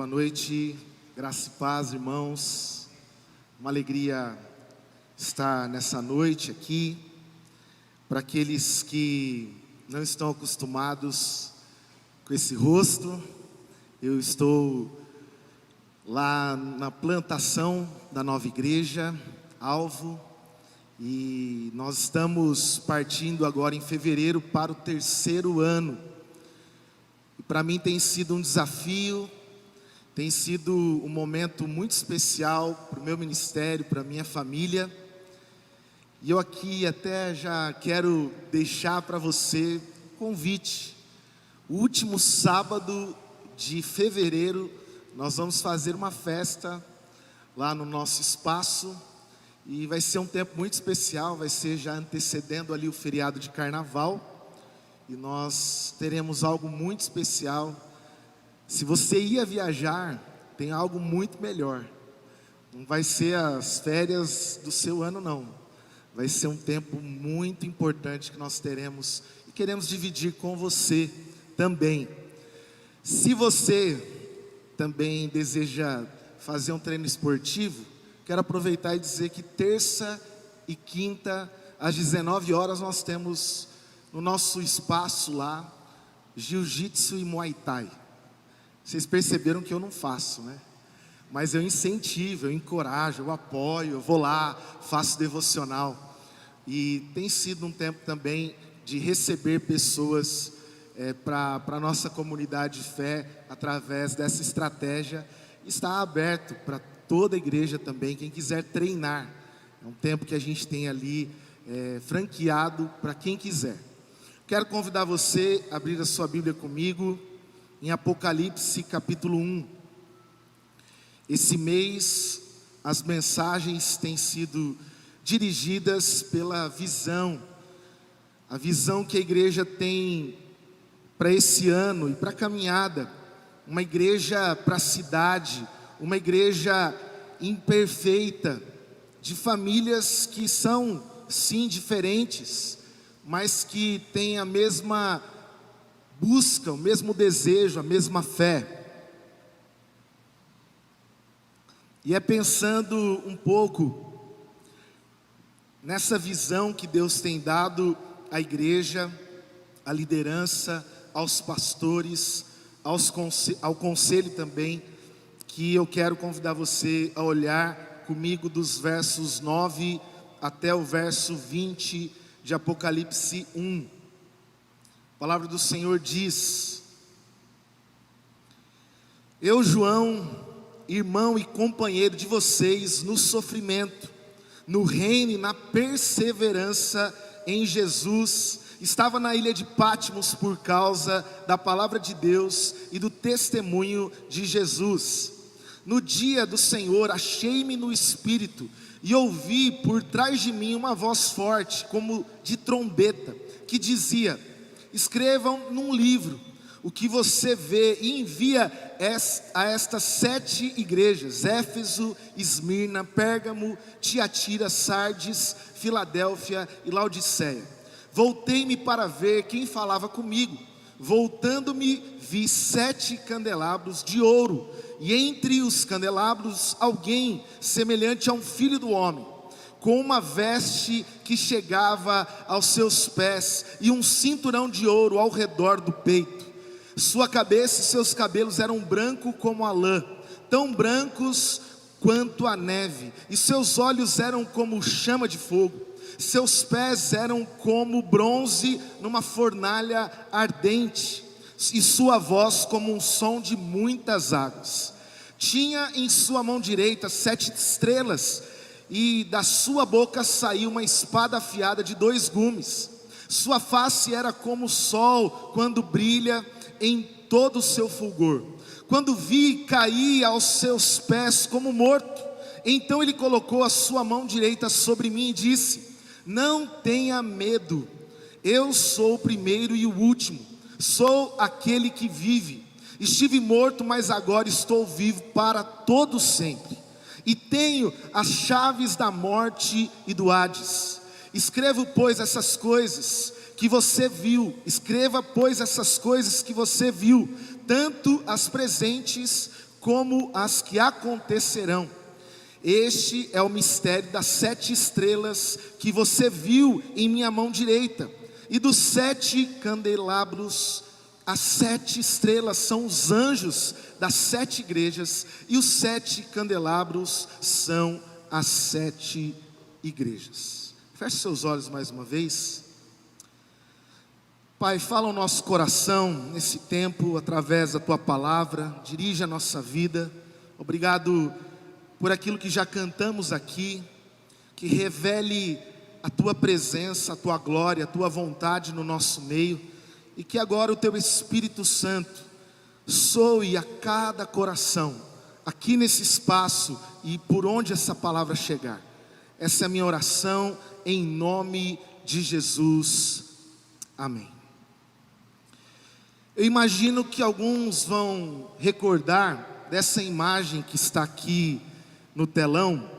Boa noite, graça e paz, irmãos. Uma alegria estar nessa noite aqui. Para aqueles que não estão acostumados com esse rosto, eu estou lá na plantação da nova igreja, Alvo, e nós estamos partindo agora em fevereiro para o 3º ano. E para mim tem sido um desafio, tem sido um momento muito especial para o meu ministério, para a minha família. E eu aqui até já quero deixar para você um convite. O último sábado de fevereiro nós vamos fazer uma festa lá no nosso espaço. E vai ser um tempo muito especial, vai ser já antecedendo ali o feriado de carnaval. E nós teremos algo muito especial. Se você ia viajar, tem algo muito melhor. Não vai ser as férias do seu ano, não. Vai ser um tempo muito importante que nós teremos e queremos dividir com você também. Se você também deseja fazer um treino esportivo, quero aproveitar e dizer que terça e quinta, às 19 horas, nós temos no nosso espaço lá, jiu-jitsu e muay thai. Vocês perceberam que eu não faço, né? Mas eu incentivo, eu encorajo, eu apoio, eu vou lá, faço devocional. E tem sido um tempo também de receber pessoas para a nossa comunidade de fé, através dessa estratégia. Está aberto para toda a igreja também, quem quiser treinar. É um tempo que a gente tem ali franqueado para quem quiser. Quero convidar você a abrir a sua Bíblia comigo em Apocalipse capítulo 1. Esse mês as mensagens têm sido dirigidas pela visão. A visão que a igreja tem para esse ano e para a caminhada. Uma igreja para a cidade, uma igreja imperfeita, de famílias que são sim diferentes, mas que têm a mesma busca, o mesmo desejo, a mesma fé. E é pensando um pouco nessa visão que Deus tem dado à igreja, à liderança, aos pastores, ao conselho também, que eu quero convidar você a olhar comigo dos versos 9 até o verso 20 de Apocalipse 1. A palavra do Senhor diz: Eu, João, irmão e companheiro de vocês no sofrimento, no reino e na perseverança em Jesus, estava na ilha de Patmos por causa da palavra de Deus e do testemunho de Jesus. No dia do Senhor achei-me no Espírito e ouvi por trás de mim uma voz forte, como de trombeta, que dizia: escrevam num livro o que você vê e envia a estas 7 igrejas: Éfeso, Esmirna, Pérgamo, Tiatira, Sardes, Filadélfia e Laodiceia. Voltei-me para ver quem falava comigo. Voltando-me, vi 7 candelabros de ouro, e entre os candelabros alguém semelhante a um filho do homem, com uma veste que chegava aos seus pés e um cinturão de ouro ao redor do peito. Sua cabeça e seus cabelos eram brancos como a lã, tão brancos quanto a neve, e seus olhos eram como chama de fogo. Seus pés eram como bronze numa fornalha ardente, e sua voz como um som de muitas águas. Tinha em sua mão direita 7 estrelas, e da sua boca saiu uma espada afiada de 2 gumes. Sua face era como o sol quando brilha em todo o seu fulgor. Quando vi, caí aos seus pés como morto. Então ele colocou a sua mão direita sobre mim e disse: não tenha medo, eu sou o primeiro e o último, sou aquele que vive. Estive morto, mas agora estou vivo para todo sempre, e tenho as chaves da morte e do Hades. Escreva, pois, essas coisas que você viu, tanto as presentes como as que acontecerão. Este é o mistério das 7 estrelas que você viu em minha mão direita, e dos 7 candelabros. As 7 estrelas são os anjos das 7 igrejas, e os 7 candelabros são as 7 igrejas. Feche seus olhos mais uma vez. Pai, fala ao nosso coração nesse tempo, através da Tua palavra, dirige a nossa vida. Obrigado por aquilo que já cantamos aqui, que revele a Tua presença, a Tua glória, a Tua vontade no nosso meio, e que agora o Teu Espírito Santo soe a cada coração, aqui nesse espaço e por onde essa palavra chegar. Essa é a minha oração, em nome de Jesus, amém. Eu imagino que alguns vão recordar dessa imagem que está aqui no telão,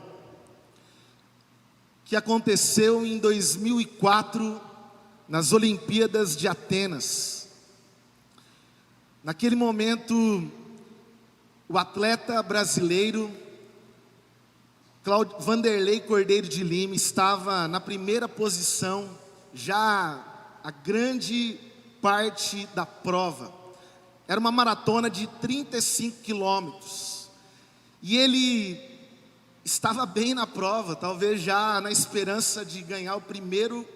que aconteceu em 2004, nas Olimpíadas de Atenas. Naquele momento, o atleta brasileiro Vanderlei Cordeiro de Lima estava na primeira posição, já a grande parte da prova. Era uma maratona de 35 quilômetros, e ele estava bem na prova, talvez já na esperança de ganhar o primeiro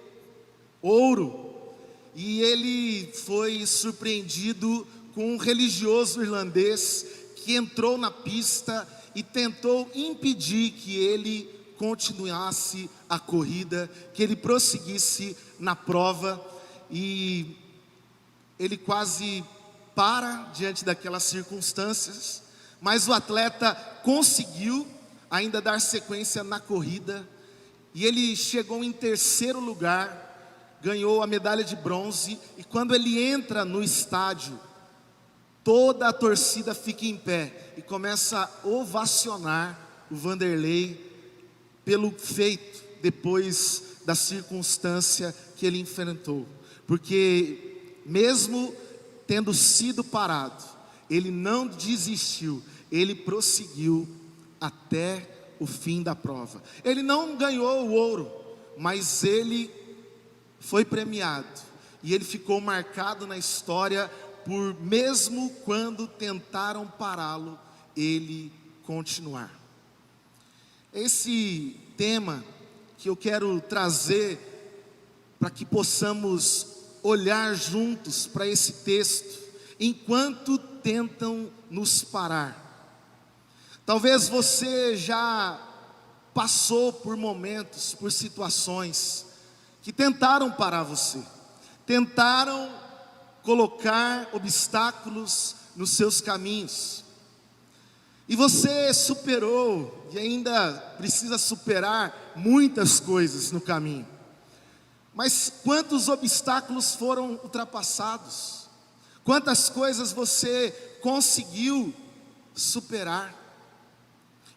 ouro, e ele foi surpreendido com um religioso irlandês que entrou na pista e tentou impedir que ele continuasse a corrida, que ele prosseguisse na prova, e ele quase para diante daquelas circunstâncias, mas o atleta conseguiu ainda dar sequência na corrida, e ele chegou em terceiro lugar, ganhou a medalha de bronze, e quando ele entra no estádio, toda a torcida fica em pé e começa a ovacionar o Vanderlei pelo feito, depois da circunstância que ele enfrentou, porque mesmo tendo sido parado, ele não desistiu, ele prosseguiu até o fim da prova. Ele não ganhou o ouro, mas ele foi premiado, e ele ficou marcado na história por, mesmo quando tentaram pará-lo, ele continuar. Esse tema que eu quero trazer para que possamos olhar juntos para esse texto, enquanto tentam nos parar. Talvez você já passou por momentos, por situações que tentaram parar você, tentaram colocar obstáculos nos seus caminhos, e você superou e ainda precisa superar muitas coisas no caminho. Mas quantos obstáculos foram ultrapassados? Quantas coisas você conseguiu superar,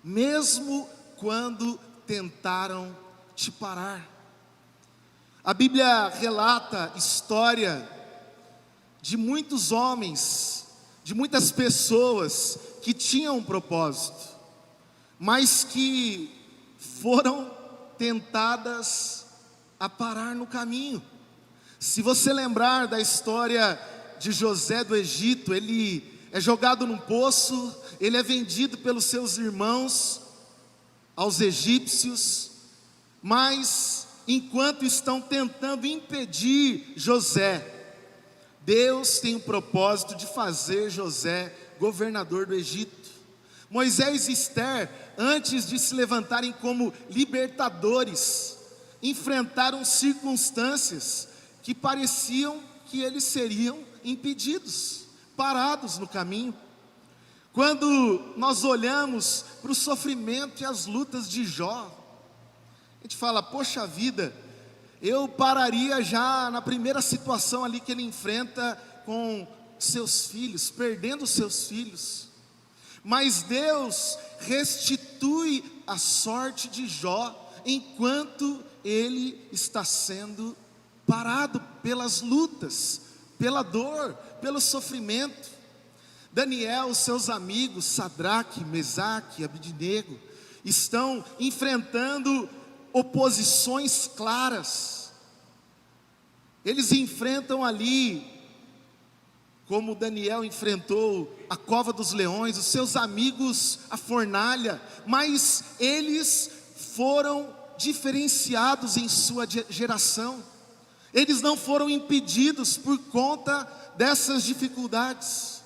mesmo quando tentaram te parar? A Bíblia relata história de muitos homens, de muitas pessoas que tinham um propósito, mas que foram tentadas a parar no caminho. Se você lembrar da história de José do Egito, ele é jogado num poço, ele é vendido pelos seus irmãos aos egípcios, mas enquanto estão tentando impedir José, Deus tem o propósito de fazer José governador do Egito. Moisés e Esther, antes de se levantarem como libertadores, enfrentaram circunstâncias que pareciam que eles seriam impedidos, parados no caminho. Quando nós olhamos para o sofrimento e as lutas de Jó, a gente fala, poxa vida, eu pararia já na primeira situação ali que ele enfrenta com seus filhos, perdendo seus filhos. Mas Deus restitui a sorte de Jó enquanto ele está sendo parado pelas lutas, pela dor, pelo sofrimento. Daniel, seus amigos, Sadraque, Mesaque, Abidnego, estão enfrentando oposições claras. Eles enfrentam ali, como Daniel enfrentou a cova dos leões, os seus amigos a fornalha, mas eles foram diferenciados em sua geração. Eles não foram impedidos por conta dessas dificuldades.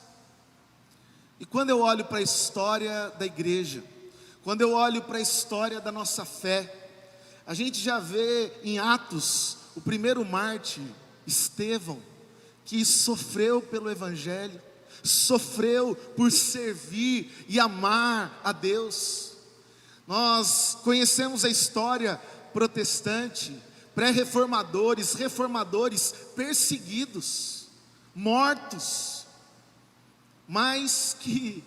E quando eu olho para a história da igreja, quando eu olho para a história da nossa fé, a gente já vê em Atos o primeiro mártir, Estevão, que sofreu pelo Evangelho, sofreu por servir e amar a Deus. Nós conhecemos a história protestante, pré-reformadores, reformadores perseguidos, mortos, mas que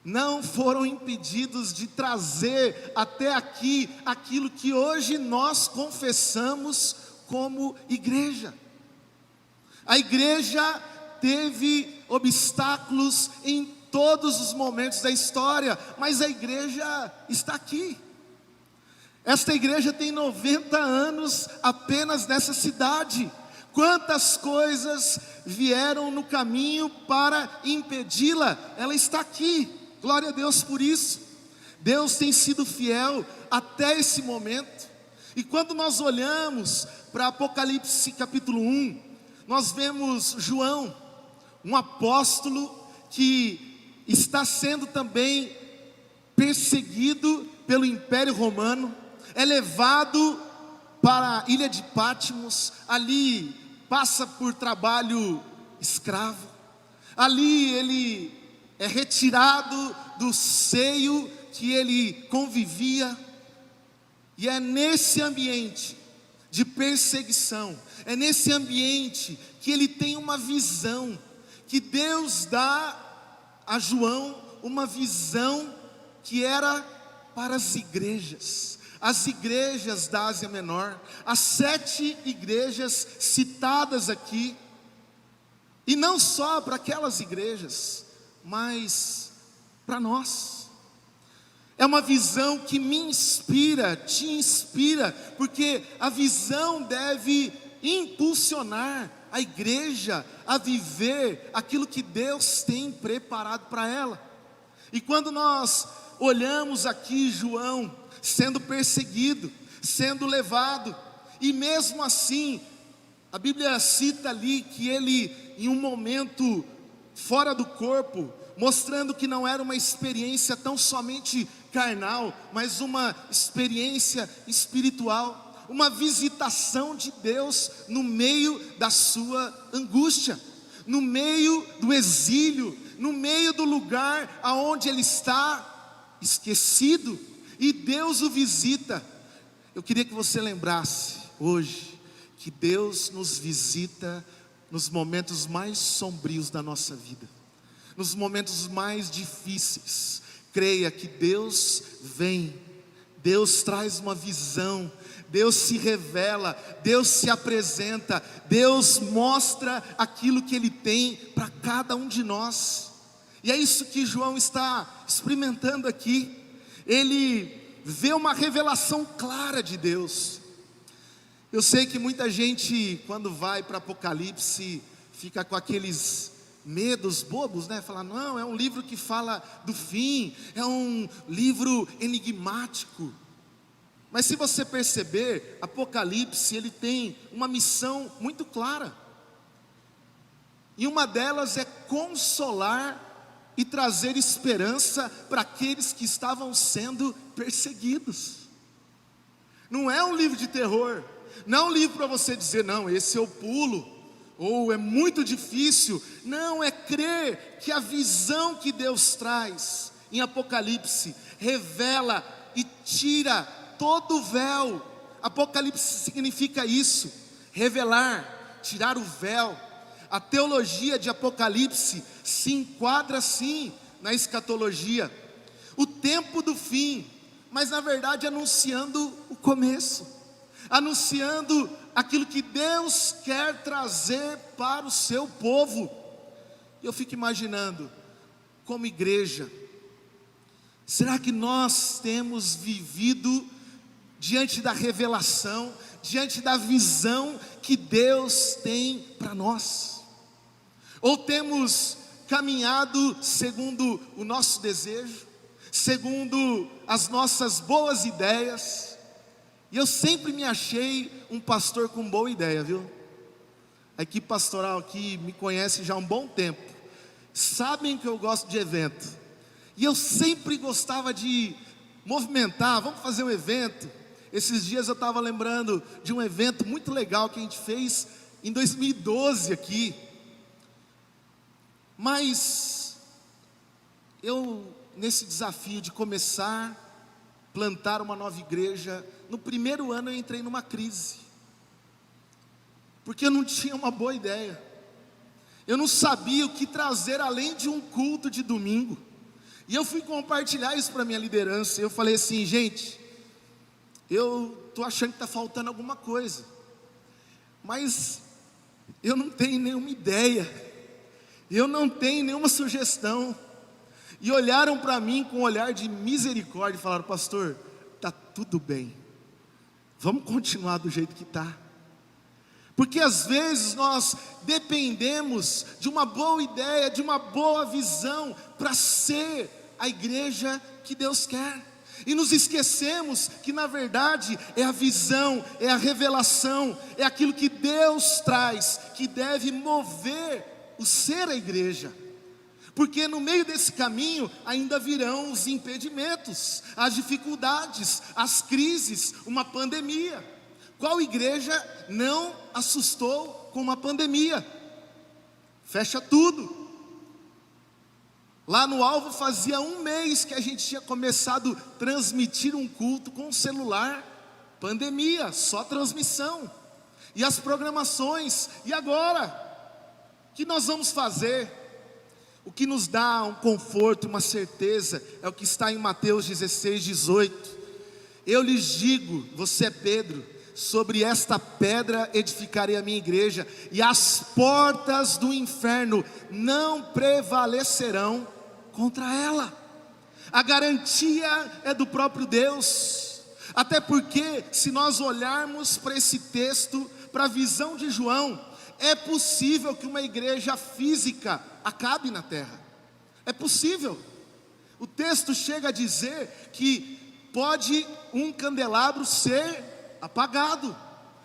não foram impedidos de trazer até aqui aquilo que hoje nós confessamos como igreja. A igreja teve obstáculos em todos os momentos da história, mas a igreja está aqui. Esta igreja tem 90 anos apenas nessa cidade. Quantas coisas vieram no caminho para impedi-la? Ela está aqui, glória a Deus por isso. Deus tem sido fiel até esse momento. E quando nós olhamos para Apocalipse capítulo 1, nós vemos João, um apóstolo que está sendo também perseguido pelo Império Romano, é levado para a ilha de Patmos, ali passa por trabalho escravo, ali ele é retirado do seio que ele convivia, e é nesse ambiente de perseguição, é nesse ambiente que ele tem uma visão, que Deus dá a João uma visão que era para as igrejas da Ásia Menor, as 7 igrejas citadas aqui, e não só para aquelas igrejas, mas para nós. É uma visão que me inspira, te inspira, porque a visão deve impulsionar a igreja a viver aquilo que Deus tem preparado para ela. E quando nós olhamos aqui João sendo perseguido, sendo levado, e mesmo assim, a Bíblia cita ali que ele, em um momento fora do corpo, mostrando que não era uma experiência tão somente carnal, mas uma experiência espiritual, uma visitação de Deus no meio da sua angústia, no meio do exílio, no meio do lugar aonde ele está esquecido, e Deus o visita. Eu queria que você lembrasse hoje que Deus nos visita nos momentos mais sombrios da nossa vida, nos momentos mais difíceis. Creia que Deus vem, Deus traz uma visão, Deus se revela, Deus se apresenta, Deus mostra aquilo que Ele tem para cada um de nós. E é isso que João está experimentando aqui. Ele vê uma revelação clara de Deus. Eu sei que muita gente, quando vai para Apocalipse, fica com aqueles medos bobos, né? Falar, não, é um livro que fala do fim, é um livro enigmático. Mas se você perceber, Apocalipse, ele tem uma missão muito clara. E uma delas é consolar e trazer esperança para aqueles que estavam sendo perseguidos. Não é um livro de terror, não é um livro para você dizer, não, esse eu pulo, ou é muito difícil. Não, é crer que a visão que Deus traz em Apocalipse revela e tira todo o véu. Apocalipse significa isso, revelar, tirar o véu. A teologia de Apocalipse se enquadra sim na escatologia, o tempo do fim, mas na verdade anunciando o começo, anunciando aquilo que Deus quer trazer para o seu povo. Eu fico imaginando como igreja, será que nós temos vivido diante da revelação, diante da visão que Deus tem para nós? Ou temos caminhado segundo o nosso desejo, segundo as nossas boas ideias? E eu sempre me achei um pastor com boa ideia, viu? A equipe pastoral aqui me conhece já há um bom tempo, sabem que eu gosto de evento, e eu sempre gostava de movimentar, vamos fazer um evento. Esses dias eu estava lembrando de um evento muito legal que a gente fez em 2012 aqui. Mas eu, nesse desafio de começar a plantar uma nova igreja, no primeiro ano eu entrei numa crise, porque eu não tinha uma boa ideia. Eu não sabia o que trazer além de um culto de domingo. E eu fui compartilhar isso para minha liderança. Eu falei assim: gente, eu estou achando que está faltando alguma coisa, mas eu não tenho nenhuma ideia, eu não tenho nenhuma sugestão. E olharam para mim com um olhar de misericórdia e falaram: pastor, está tudo bem, vamos continuar do jeito que está. Porque às vezes nós dependemos de uma boa ideia, de uma boa visão para ser a igreja que Deus quer, e nos esquecemos que na verdade é a visão, é a revelação, é aquilo que Deus traz que deve mover o ser a igreja. Porque no meio desse caminho ainda virão os impedimentos, as dificuldades, as crises, uma pandemia. Qual igreja não assustou com uma pandemia? Fecha tudo. Lá no Alvo fazia um mês que a gente tinha começado a transmitir um culto com celular. Pandemia, só transmissão. E as programações, e agora? O que nós vamos fazer? O que nos dá um conforto, uma certeza, é o que está em Mateus 16, 18. Eu lhes digo, você é Pedro, sobre esta pedra edificarei a minha igreja, e as portas do inferno não prevalecerão contra ela. A garantia é do próprio Deus. Até porque, se nós olharmos para esse texto, para a visão de João, é possível que uma igreja física acabe na terra. É possível. O texto chega a dizer que pode um candelabro ser apagado,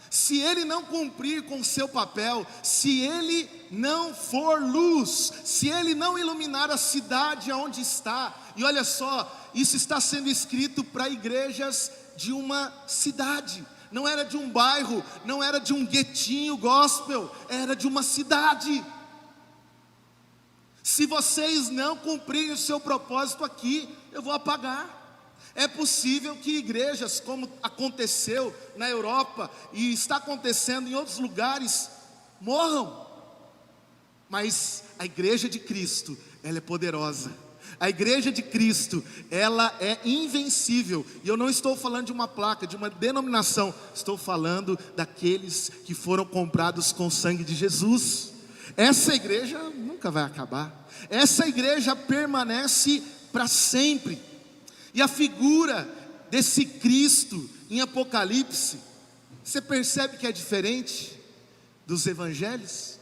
se ele não cumprir com o seu papel, se ele não for luz, se ele não iluminar a cidade aonde está. E olha só, isso está sendo escrito para igrejas de uma cidade, não era de um bairro, não era de um guetinho gospel, era de uma cidade. Se vocês não cumprirem o seu propósito aqui, eu vou apagar. É possível que igrejas, como aconteceu na Europa e está acontecendo em outros lugares, morram. Mas a igreja de Cristo, ela é poderosa. A igreja de Cristo, ela é invencível. E eu não estou falando de uma placa, de uma denominação. Estou falando daqueles que foram comprados com o sangue de Jesus. Essa igreja nunca vai acabar. Essa igreja permanece para sempre. E a figura desse Cristo em Apocalipse, você percebe que é diferente dos evangelhos?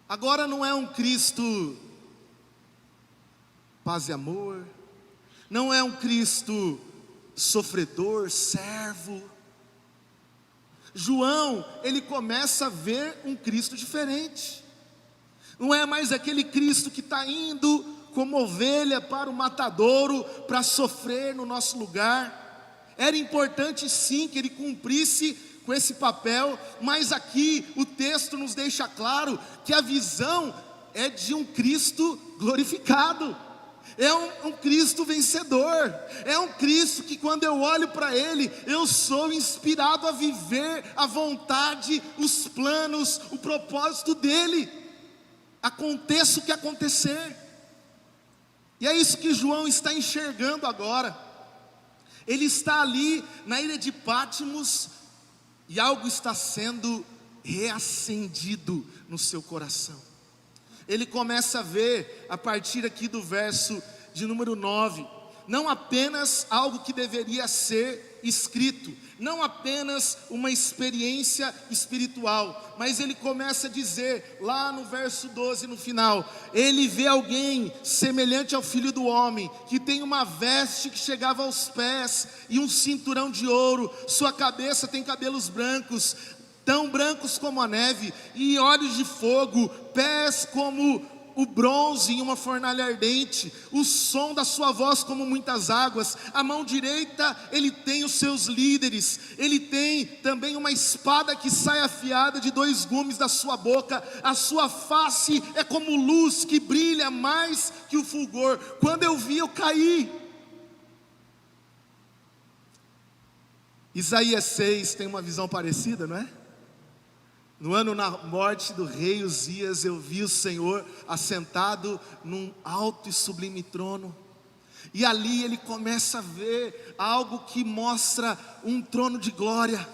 Agora não é um Cristo paz e amor, não é um Cristo sofredor, servo. João, ele começa a ver um Cristo diferente. Não é mais aquele Cristo que está indo como ovelha para o matadouro, para sofrer no nosso lugar. Era importante sim que ele cumprisse com esse papel, mas aqui o texto nos deixa claro que a visão é de um Cristo glorificado. É um Cristo vencedor, é um Cristo que quando eu olho para Ele, eu sou inspirado a viver a vontade, os planos, o propósito dEle, aconteça o que acontecer. E é isso que João está enxergando agora. Ele está ali na ilha de Patmos, e algo está sendo reacendido no seu coração. ele começa a ver, a partir aqui do verso de número 9, não apenas algo que deveria ser escrito, não apenas uma experiência espiritual, mas ele começa a dizer, lá no verso 12 no final, ele vê alguém semelhante ao Filho do Homem, que tem uma veste que chegava aos pés, e um cinturão de ouro, sua cabeça tem cabelos brancos, tão brancos como a neve, e olhos de fogo, pés como o bronze em uma fornalha ardente, o som da sua voz como muitas águas. A mão direita ele tem os seus líderes, ele tem também uma espada que sai afiada de 2 gumes da sua boca, a sua face é como luz que brilha mais que o fulgor. Quando eu vi, eu caí. Isaías 6 tem uma visão parecida, não é? No ano na morte do rei Uzias, eu vi o Senhor assentado num alto e sublime trono. E ali ele começa a ver algo que mostra um trono de glória,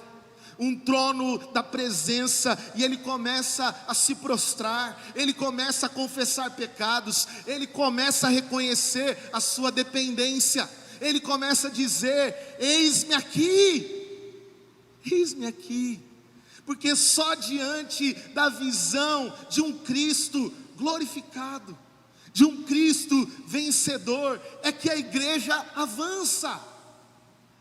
um trono da presença. E ele começa a se prostrar, ele começa a confessar pecados, ele começa a reconhecer a sua dependência. Ele começa a dizer: eis-me aqui, eis-me aqui. Porque só diante da visão de um Cristo glorificado, de um Cristo vencedor, é que a igreja avança.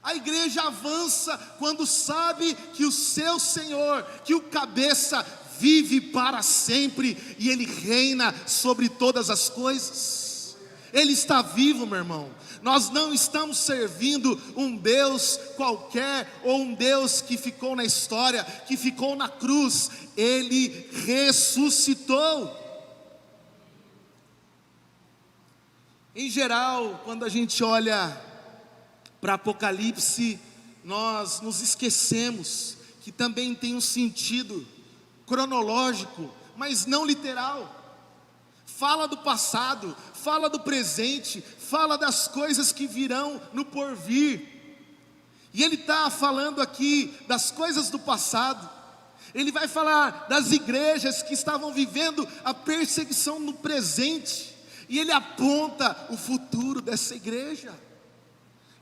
A igreja avança quando sabe que o seu Senhor, que o cabeça, vive para sempre, e Ele reina sobre todas as coisas. Ele está vivo, meu irmão. Nós não estamos servindo um Deus qualquer, ou um Deus que ficou na história, que ficou na cruz. Ele ressuscitou. Em geral, quando a gente olha para Apocalipse, nós nos esquecemos que também tem um sentido cronológico, mas não literal. Fala do passado, fala do presente, fala das coisas que virão no porvir. E ele está falando aqui das coisas do passado. Ele vai falar das igrejas que estavam vivendo a perseguição no presente, e ele aponta o futuro dessa igreja.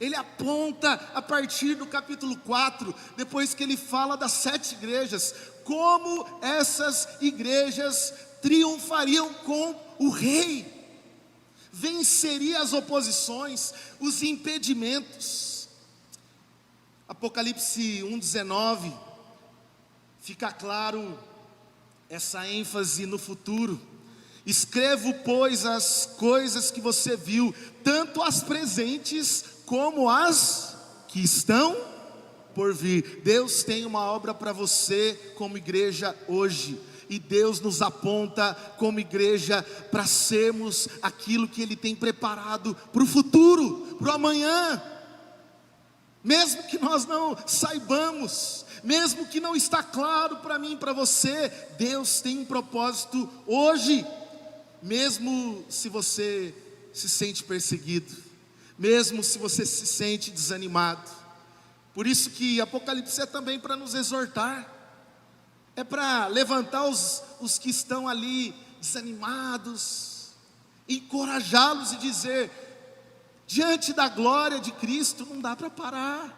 Ele aponta a partir do capítulo 4, depois que ele fala das 7 igrejas, como essas igrejas triunfariam com o rei, venceria as oposições, os impedimentos. Apocalipse 1:19, fica claro essa ênfase no futuro. Escrevo, pois, as coisas que você viu, tanto as presentes como as que estão por vir. Deus tem uma obra para você como igreja hoje, e Deus nos aponta como igreja para sermos aquilo que Ele tem preparado para o futuro, para o amanhã. Mesmo que nós não saibamos, mesmo que não está claro para mim e para você, Deus tem um propósito hoje. Mesmo se você se sente perseguido, mesmo se você se sente desanimado. Por isso que Apocalipse é também para nos exortar, é para levantar os que estão ali desanimados, encorajá-los e dizer: diante da glória de Cristo não dá para parar.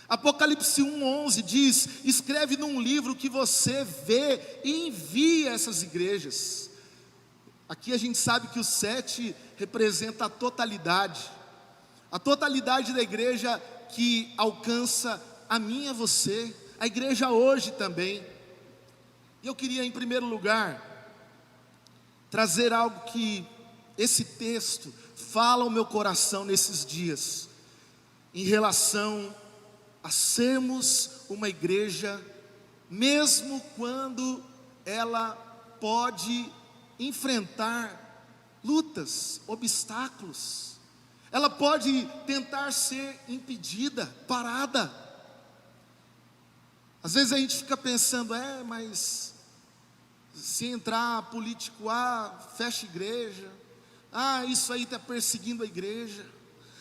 Apocalipse 1:11 diz: escreve num livro que você vê e envia essas igrejas. Aqui a gente sabe que o 7 representa a totalidade da igreja que alcança a mim e a você, a igreja hoje também. E eu queria, em primeiro lugar, trazer algo que esse texto fala ao meu coração nesses dias, em relação a sermos uma igreja, mesmo quando ela pode enfrentar lutas, obstáculos, ela pode tentar ser impedida, parada. Às vezes a gente fica pensando: mas se entrar político A, fecha a igreja, isso aí está perseguindo a igreja.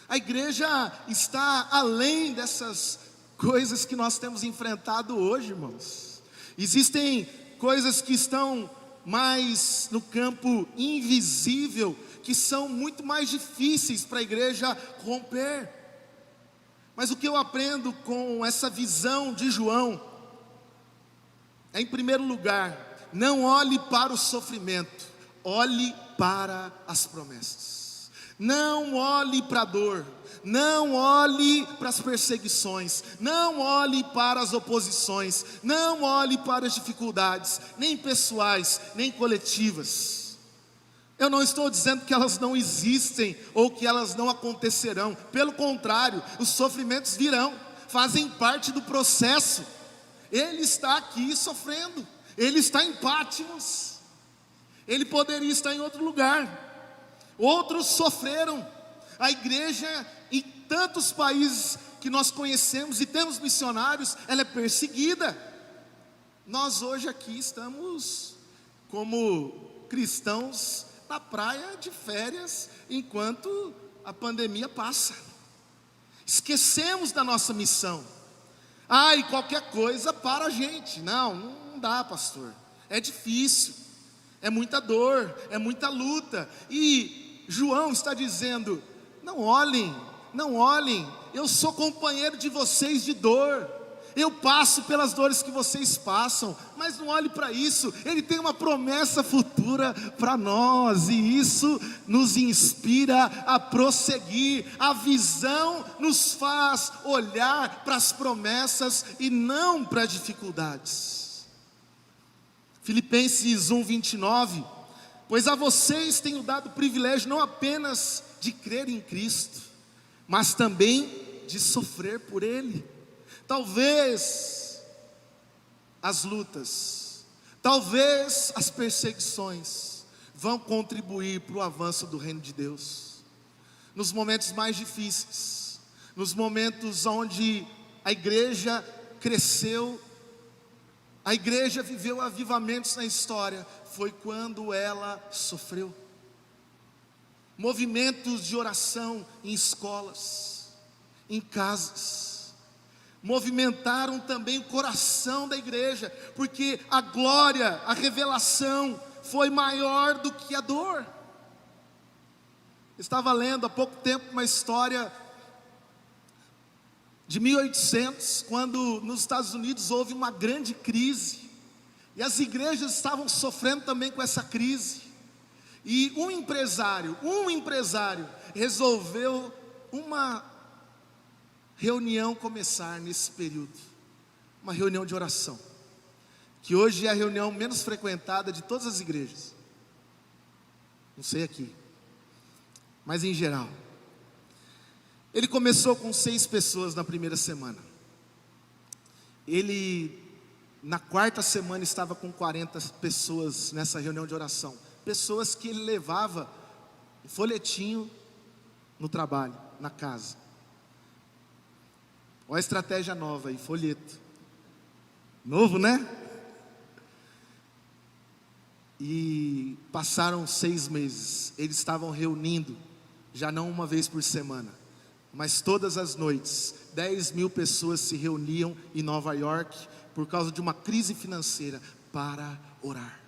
A igreja está além dessas coisas que nós temos enfrentado hoje, irmãos. Existem coisas que estão mais no campo invisível, que são muito mais difíceis para a igreja romper. Mas o que eu aprendo com essa visão de João é, em primeiro lugar, não olhe para o sofrimento, olhe para as promessas. Não olhe para a dor, não olhe para as perseguições, não olhe para as oposições, não olhe para as dificuldades, nem pessoais, nem coletivas. Eu não estou dizendo que elas não existem ou que elas não acontecerão. Pelo contrário, os sofrimentos virão, fazem parte do processo. Ele está aqui sofrendo, ele está em Patmos, ele poderia estar em outro lugar. Outros sofreram. A igreja em tantos países que nós conhecemos e temos missionários, ela é perseguida. Nós hoje aqui estamos como cristãos na praia de férias, enquanto a pandemia passa. Esquecemos da nossa missão. E qualquer coisa para a gente. Não dá, pastor. É difícil, é muita dor, é muita luta. E João está dizendo: não olhem, eu sou companheiro de vocês de dor, eu passo pelas dores que vocês passam, mas não olhe para isso. Ele tem uma promessa futura para nós, e isso nos inspira a prosseguir. A visão nos faz olhar para as promessas e não para as dificuldades. Filipenses 1:29: pois a vocês tenho dado o privilégio não apenas de crer em Cristo, mas também de sofrer por Ele. Talvez as lutas, talvez as perseguições vão contribuir para o avanço do reino de Deus. Nos momentos mais difíceis, nos momentos onde a igreja cresceu, a igreja viveu avivamentos na história, foi quando ela sofreu. Movimentos de oração em escolas, em casas, movimentaram também o coração da igreja, porque a glória, a revelação foi maior do que a dor. Estava lendo há pouco tempo uma história de 1800, quando nos Estados Unidos houve uma grande crise, e as igrejas estavam sofrendo também com essa crise. E um empresário resolveu uma reunião começar nesse período, uma reunião de oração, que hoje é a reunião menos frequentada de todas as igrejas, não sei aqui, mas em geral. Ele começou com 6 pessoas na primeira semana. Ele, na quarta semana, estava com 40 pessoas nessa reunião de oração. Pessoas que ele levava um folhetinho no trabalho, na casa. Olha a estratégia nova aí, folheto. Novo, né? E passaram 6 meses. Eles estavam reunindo, já não uma vez por semana, mas todas as noites. 10.000 pessoas se reuniam em Nova York, por causa de uma crise financeira, para orar.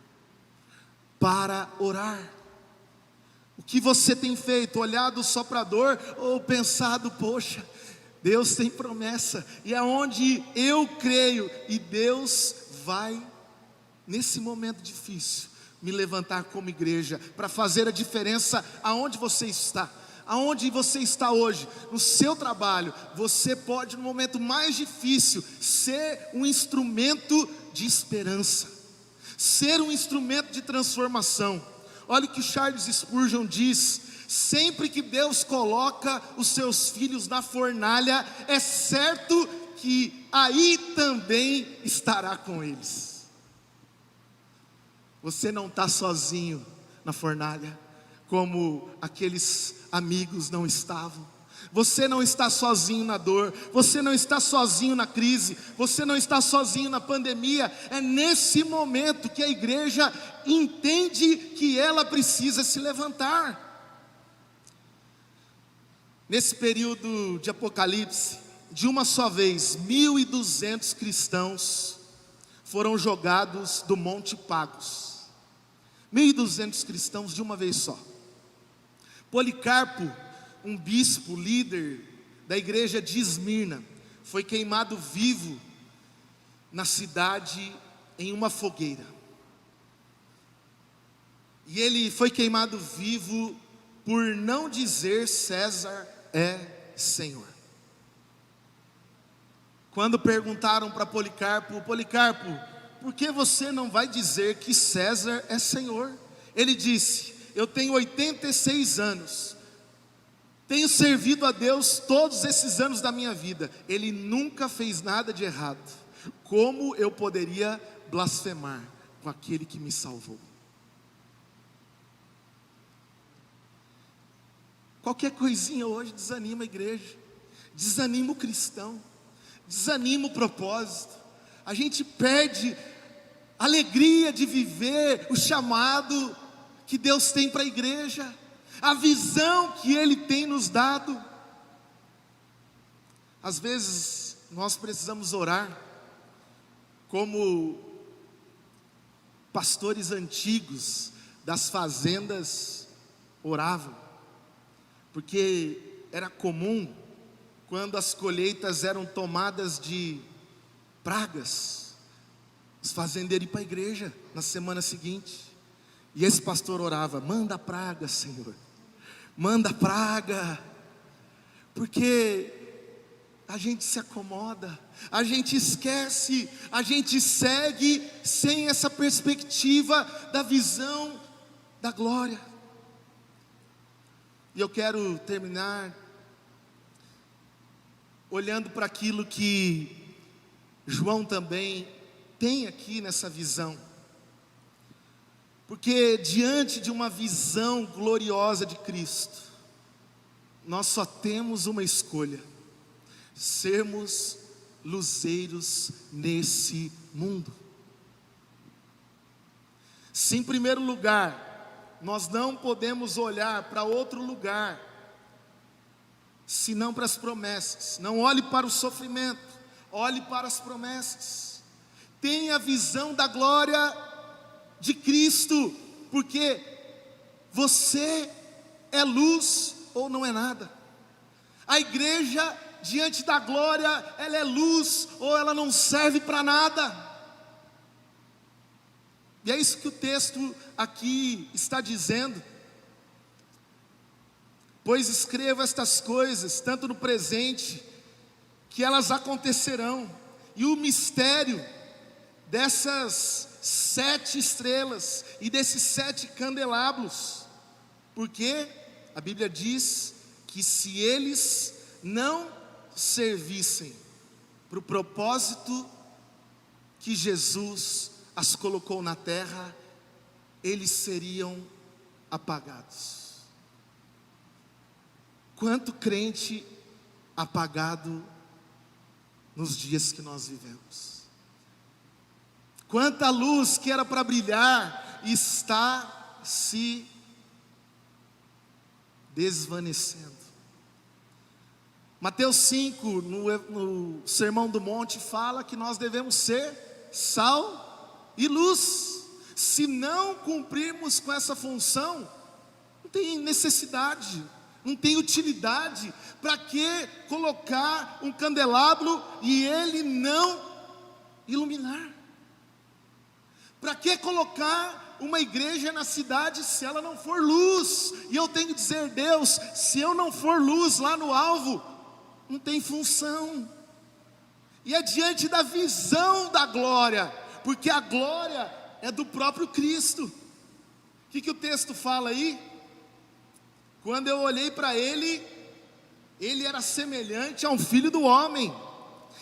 Para orar. O que você tem feito? Olhado só para a dor, ou pensado: poxa, Deus tem promessa, e é onde eu creio, e Deus vai, nesse momento difícil, me levantar como igreja, para fazer a diferença aonde você está. Aonde você está hoje, no seu trabalho, você pode, no momento mais difícil, ser um instrumento de esperança, ser um instrumento de transformação. Olha o que Charles Spurgeon diz: sempre que Deus coloca os seus filhos na fornalha, é certo que aí também estará com eles. Você não está sozinho na fornalha, como aqueles amigos não estavam. Você não está sozinho na dor, você não está sozinho na crise, você não está sozinho na pandemia. É nesse momento que a igreja entende que ela precisa se levantar. Nesse período de Apocalipse, de uma só vez, 1.200 cristãos foram jogados do Monte Pagos. 1.200 cristãos de uma vez só. Policarpo, um bispo, líder da igreja de Esmirna, foi queimado vivo na cidade em uma fogueira. E ele foi queimado vivo por não dizer César é Senhor. Quando perguntaram para Policarpo, Policarpo, por que você não vai dizer que César é Senhor? Ele disse, eu tenho 86 anos, tenho servido a Deus todos esses anos da minha vida, Ele nunca fez nada de errado, como eu poderia blasfemar com aquele que me salvou? Qualquer coisinha hoje desanima a igreja, desanima o cristão, desanima o propósito. A gente perde a alegria de viver o chamado que Deus tem para a igreja, a visão que Ele tem nos dado. Às vezes nós precisamos orar como pastores antigos das fazendas oravam, porque era comum, quando as colheitas eram tomadas de pragas, os fazendeiros iam para a igreja na semana seguinte, e esse pastor orava, manda praga, Senhor, manda praga, porque a gente se acomoda, a gente esquece, a gente segue sem essa perspectiva da visão da glória. E eu quero terminar olhando para aquilo que João também tem aqui nessa visão. Porque diante de uma visão gloriosa de Cristo, nós só temos uma escolha: sermos luzeiros nesse mundo. Se em primeiro lugar nós não podemos olhar para outro lugar, senão para as promessas. Não olhe para o sofrimento, olhe para as promessas. Tenha a visão da glória de Cristo, porque você é luz ou não é nada. A igreja diante da glória, ela é luz ou ela não serve para nada. E é isso que o texto aqui está dizendo. Pois escreva estas coisas, tanto no presente, que elas acontecerão. E o mistério dessas 7 estrelas e desses 7 candelabros, porque a Bíblia diz que se eles não servissem para o propósito que Jesus as colocou na terra, eles seriam apagados. Quanto crente apagado nos dias que nós vivemos. Quanta luz que era para brilhar está se desvanecendo. Mateus 5, no Sermão do Monte, fala que nós devemos ser sal e luz. Se não cumprirmos com essa função, não tem necessidade, não tem utilidade. Para que colocar um candelabro e ele não iluminar? Para que colocar uma igreja na cidade se ela não for luz? E eu tenho que dizer, Deus, se eu não for luz lá no alvo, não tem função. E é diante da visão da glória, porque a glória é do próprio Cristo. O que o texto fala aí? Quando eu olhei para ele, ele era semelhante a um filho do homem.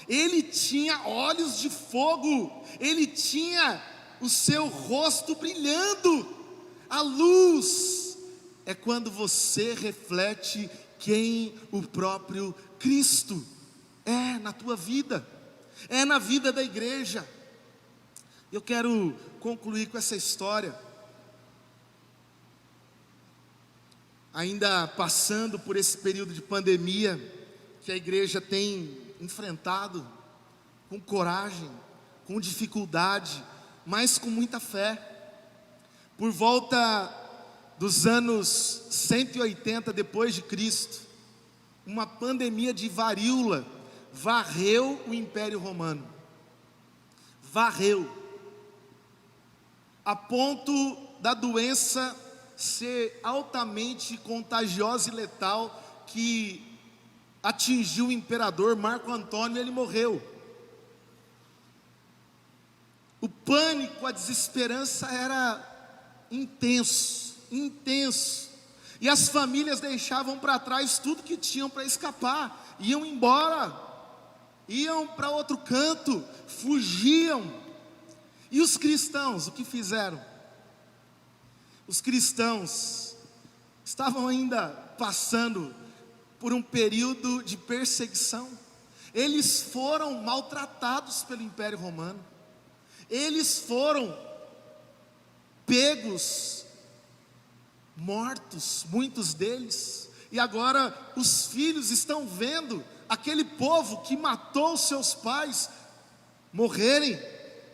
Ele tinha olhos de fogo, ele tinha o seu rosto brilhando. A luz é quando você reflete quem o próprio Cristo é na tua vida, é na vida da igreja. Eu quero concluir com essa história, ainda passando por esse período de pandemia que a igreja tem enfrentado com coragem, com dificuldade, mas com muita fé. Por volta dos anos 180 depois de Cristo, uma pandemia de varíola varreu o Império Romano. Varreu, a ponto da doença ser altamente contagiosa e letal, que atingiu o imperador Marco Antônio e ele morreu. O pânico, a desesperança era intenso, e as famílias deixavam para trás tudo que tinham para escapar, iam embora, iam para outro canto, fugiam. E os cristãos, o que fizeram? Os cristãos estavam ainda passando por um período de perseguição. Eles foram maltratados pelo Império Romano. Eles foram pegos, mortos, muitos deles. E agora os filhos estão vendo aquele povo que matou seus pais morrerem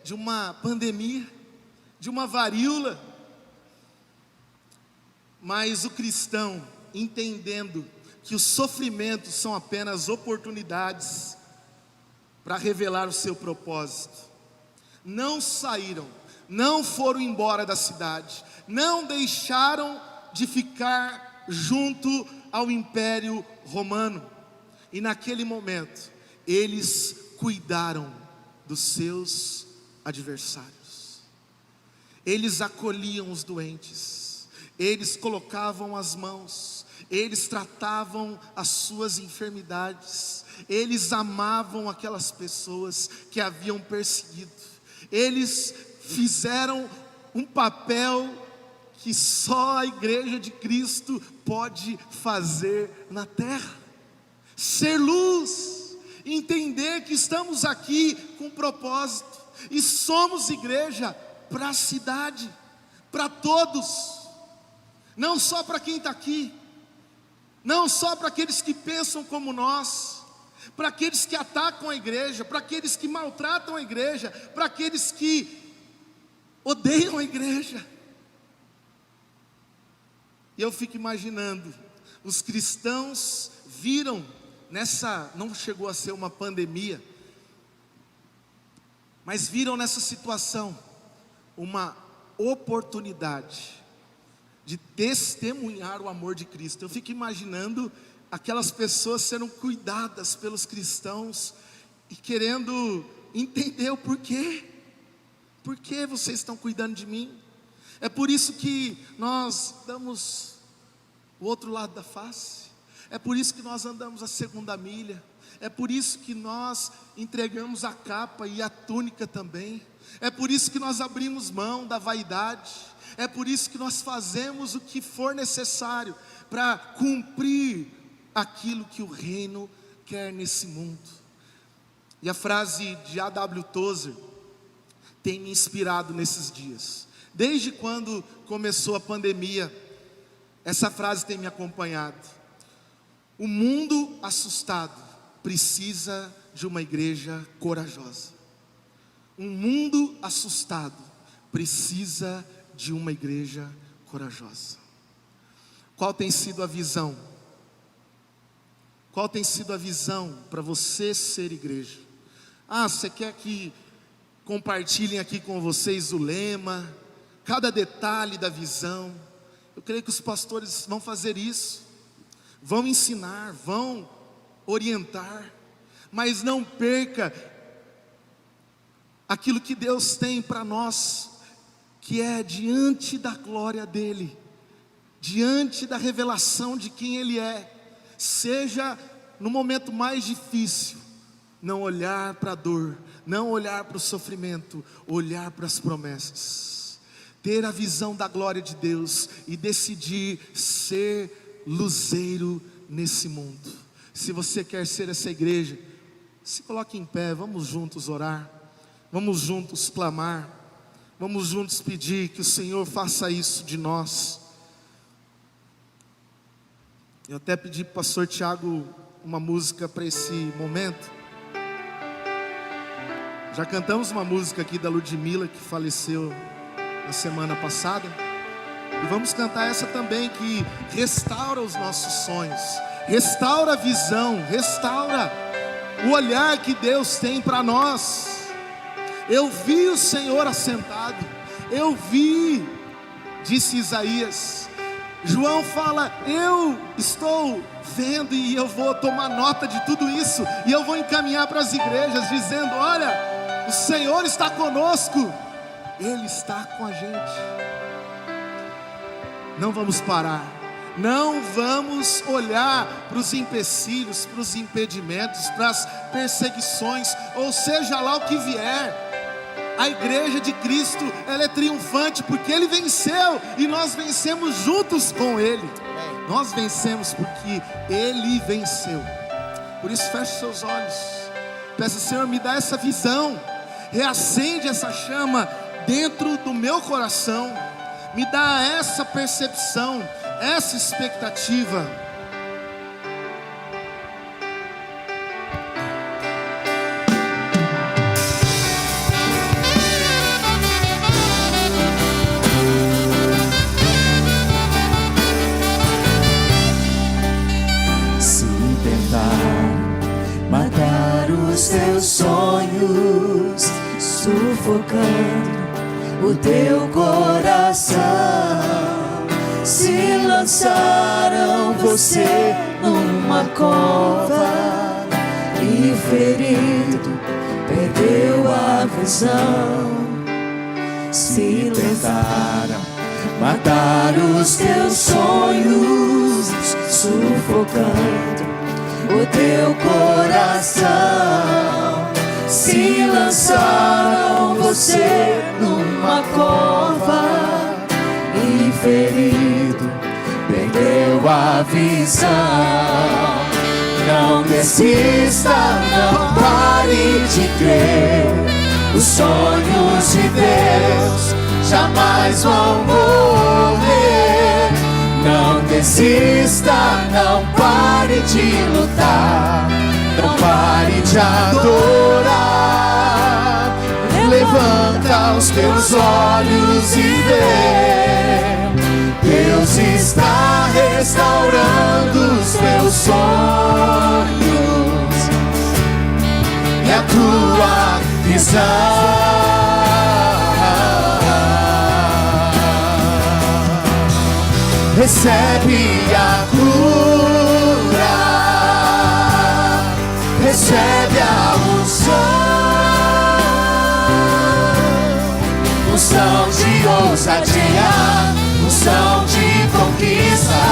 de uma pandemia, de uma varíola. Mas o cristão, entendendo que os sofrimentos são apenas oportunidades para revelar o seu propósito, não saíram, não foram embora da cidade, não deixaram de ficar junto ao Império Romano. E naquele momento, eles cuidaram dos seus adversários. Eles acolhiam os doentes, eles colocavam as mãos, eles tratavam as suas enfermidades, eles amavam aquelas pessoas que haviam perseguido. Eles fizeram um papel que só a igreja de Cristo pode fazer na terra: ser luz, entender que estamos aqui com propósito, e somos igreja para a cidade, para todos, não só para quem está aqui, não só para aqueles que pensam como nós, para aqueles que atacam a igreja, para aqueles que maltratam a igreja, para aqueles que odeiam a igreja. E eu fico imaginando, os cristãos viram nessa, não chegou a ser uma pandemia, mas viram nessa situação uma oportunidade de testemunhar o amor de Cristo. Eu fico imaginando aquelas pessoas sendo cuidadas pelos cristãos e querendo entender o porquê. Por que vocês estão cuidando de mim? É por isso que nós damos o outro lado da face. É por isso que nós andamos a segunda milha. É por isso que nós entregamos a capa e a túnica também. É por isso que nós abrimos mão da vaidade. É por isso que nós fazemos o que for necessário para cumprir aquilo que o reino quer nesse mundo. E a frase de A.W. Tozer tem me inspirado nesses dias. Desde quando começou a pandemia, essa frase tem me acompanhado. O mundo assustado precisa de uma igreja corajosa. Um mundo assustado precisa de uma igreja corajosa. Qual tem sido a visão? Qual tem sido a visão para você ser igreja? Você quer que compartilhem aqui com vocês o lema, cada detalhe da visão? Eu creio que os pastores vão fazer isso, vão ensinar, vão orientar, mas não perca aquilo que Deus tem para nós, que é diante da glória dEle, diante da revelação de quem Ele é. Seja no momento mais difícil, não olhar para a dor, não olhar para o sofrimento, olhar para as promessas, ter a visão da glória de Deus e decidir ser luzeiro nesse mundo. Se você quer ser essa igreja, se coloque em pé, vamos juntos orar, vamos juntos clamar, vamos juntos pedir que o Senhor faça isso de nós. Eu até pedi para o pastor Tiago uma música para esse momento. Já cantamos uma música aqui da Ludmila, que faleceu na semana passada. E vamos cantar essa também, que restaura os nossos sonhos, restaura a visão, restaura o olhar que Deus tem para nós. Eu vi o Senhor assentado, eu vi, disse Isaías. João fala, eu estou vendo e eu vou tomar nota de tudo isso, e eu vou encaminhar para as igrejas, dizendo, olha, o Senhor está conosco, Ele está com a gente. Não vamos parar, não vamos olhar para os empecilhos, para os impedimentos, para as perseguições, ou seja lá o que vier. A igreja de Cristo, ela é triunfante porque Ele venceu, e nós vencemos juntos com Ele. Nós vencemos porque Ele venceu. Por isso feche seus olhos, peça, Senhor, me dá essa visão, reacende essa chama dentro do meu coração, me dá essa percepção, essa expectativa. Matar os teus sonhos, sufocando o teu coração. Se lançaram você numa cova e ferido perdeu a visão. Se tentaram matar os teus sonhos, sufocando o teu coração. Se lançaram você numa cova e ferido perdeu a visão. Não desista, não pare de crer. Os sonhos de Deus jamais vão morrer. Não desista, não pare de lutar, não pare de adorar. Levanta os teus olhos e vê, Deus está restaurando os teus sonhos e a tua visão. Recebe a cura, recebe a unção de ousadia, unção de conquista,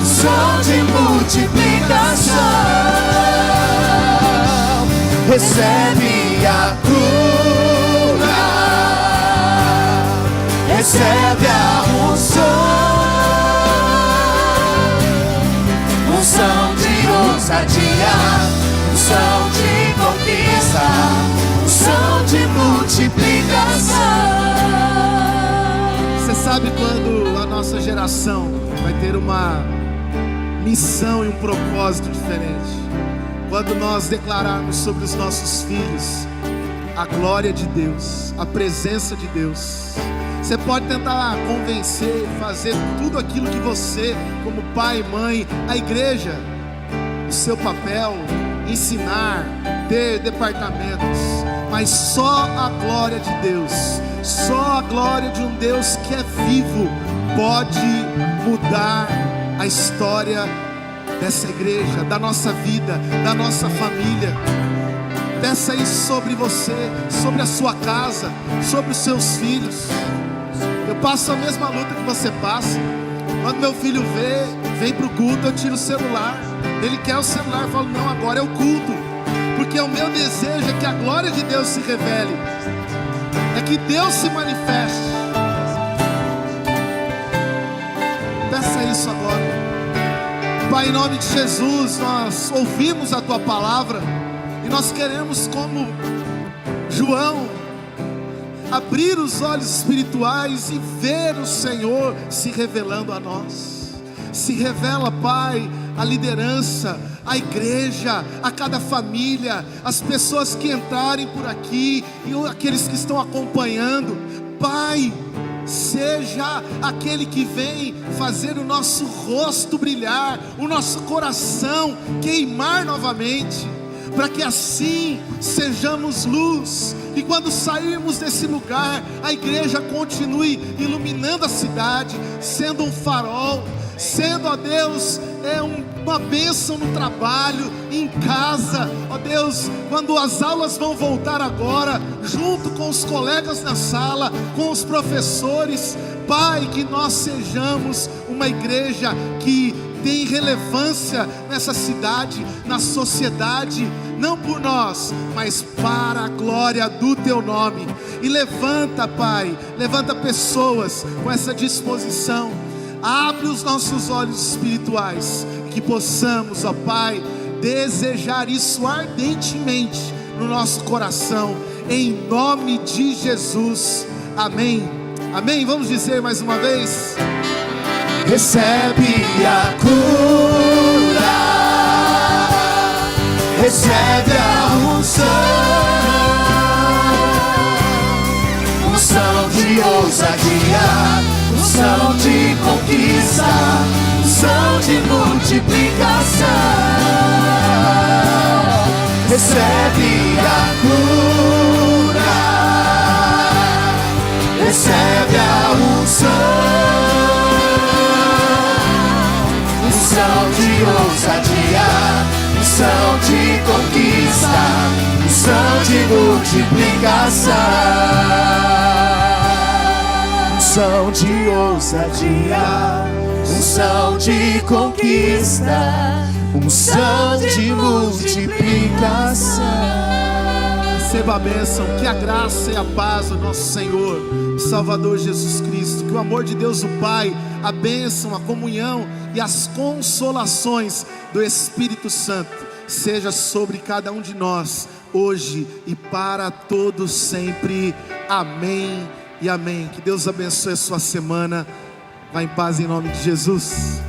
unção de multiplicação. Recebe a cura, recebe a unção de ousadia, unção de conquista, unção de multiplicação. Você sabe quando a nossa geração vai ter uma missão e um propósito diferente? Quando nós declararmos sobre os nossos filhos a glória de Deus, a presença de Deus. Você pode tentar convencer, fazer tudo aquilo que você, como pai, mãe, a igreja, o seu papel, ensinar, ter departamentos, mas só a glória de Deus, só a glória de um Deus que é vivo, pode mudar a história dessa igreja, da nossa vida, da nossa família. Peça isso sobre você, sobre a sua casa, sobre os seus filhos. Eu passo a mesma luta que você passa. Quando meu filho vem para o culto, eu tiro o celular. Ele quer o celular, eu falo, não, agora é o culto. Porque o meu desejo é que a glória de Deus se revele, é que Deus se manifeste. Peça isso agora. Pai, em nome de Jesus, nós ouvimos a Tua palavra e nós queremos, como João, abrir os olhos espirituais e ver o Senhor se revelando a nós. Se revela, Pai, a liderança, a igreja, a cada família, as pessoas que entrarem por aqui e aqueles que estão acompanhando. Pai, seja aquele que vem fazer o nosso rosto brilhar, o nosso coração queimar novamente, para que assim sejamos luz, e quando sairmos desse lugar, a igreja continue iluminando a cidade, sendo um farol, sendo, ó Deus, uma bênção no trabalho, em casa, ó Deus, quando as aulas vão voltar agora, junto com os colegas na sala, com os professores, Pai, que nós sejamos uma igreja que tem relevância nessa cidade, na sociedade, não por nós, mas para a glória do Teu nome. E levanta, Pai, levanta pessoas com essa disposição. Abre os nossos olhos espirituais, que possamos, ó Pai, desejar isso ardentemente no nosso coração, em nome de Jesus, amém, amém. Vamos dizer mais uma vez: recebe a cura, recebe a unção de ousadia, unção de conquista, unção de multiplicação. Recebe a cura, recebe a unção de ousadia, unção de conquista, unção de multiplicação. Unção de ousadia, unção de conquista, unção de multiplicação. Receba a bênção, que a graça e a paz do nosso Senhor e Salvador Jesus Cristo, que o amor de Deus o Pai, a bênção, a comunhão e as consolações do Espírito Santo seja sobre cada um de nós, hoje e para todos sempre. Amém e amém. Que Deus abençoe a sua semana. Vá em paz em nome de Jesus.